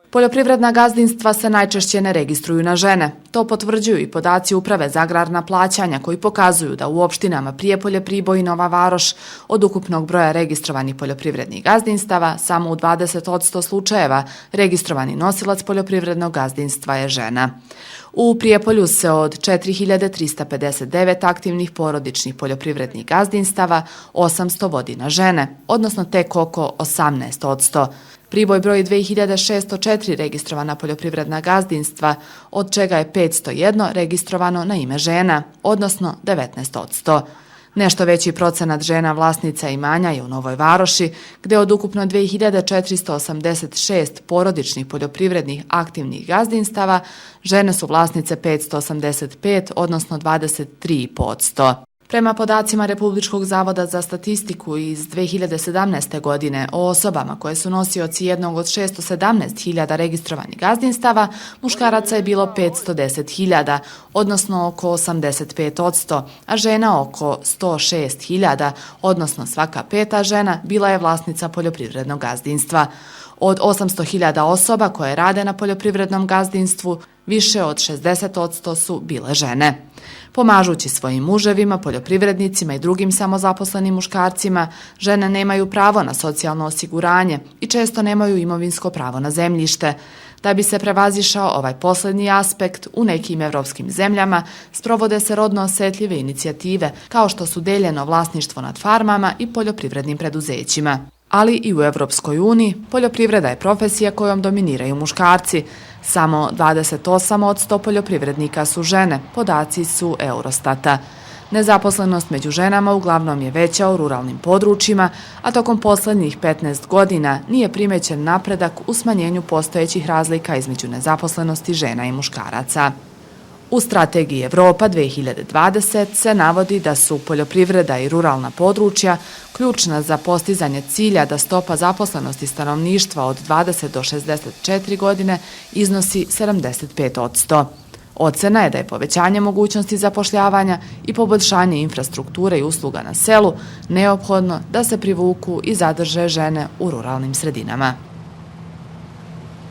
Poljoprivredna gazdinstva se najčešće ne registruju na žene. To potvrđuju i podaci Uprave za agrarna plaćanja koji pokazuju da u opštinama Prijepolje, Priboj i Nova Varoš od ukupnog broja registrovanih poljoprivrednih gazdinstava samo u 20% slučajeva registrovani nosilac poljoprivrednog gazdinstva je žena. U Prijepolju se od 4359 aktivnih porodičnih poljoprivrednih gazdinstava 800 vodi na žene, odnosno tek oko 18%. Priboj broji 2604 registrovana poljoprivredna gazdinstva, od čega je 501 registrovano na ime žena, odnosno 19%. Nešto veći procenat žena vlasnica imanja je u Novoj Varoši, gde od ukupno 2486 porodičnih poljoprivrednih aktivnih gazdinstava, žene su vlasnice 585, odnosno 23%. Prema podacima Republičkog zavoda za statistiku iz 2017. godine o osobama koje su nosioci jednog od 617.000 registrovanih gazdinstava, muškaraca je bilo 510.000, odnosno oko 85%, a žena oko 106.000, odnosno svaka peta žena bila je vlasnica poljoprivrednog gazdinstva. Od 800.000 osoba koje rade na poljoprivrednom gazdinstvu, više od 60% su bile žene. Pomažući svojim muževima, poljoprivrednicima i drugim samozaposlenim muškarcima, žene nemaju pravo na socijalno osiguranje i često nemaju imovinsko pravo na zemljište. Da bi se prevazišao ovaj poslednji aspekt, u nekim evropskim zemljama sprovode se rodno osetljive inicijative, kao što su deljeno vlasništvo nad farmama i poljoprivrednim preduzećima. Ali i u Evropskoj uniji poljoprivreda je profesija kojom dominiraju muškarci. Samo 28% poljoprivrednika su žene, podaci su Eurostata. Nezaposlenost među ženama uglavnom je veća u ruralnim područjima, a tokom poslednjih 15 godina nije primećen napredak u smanjenju postojećih razlika između nezaposlenosti žena i muškaraca. U strategiji Evropa 2020 se navodi da su poljoprivreda i ruralna područja ključna za postizanje cilja da stopa zaposlenosti stanovništva od 20 do 64 godine iznosi 75%. Ocena je da je povećanje mogućnosti zapošljavanja i poboljšanje infrastrukture i usluga na selu neophodno da se privuku i zadrže žene u ruralnim sredinama.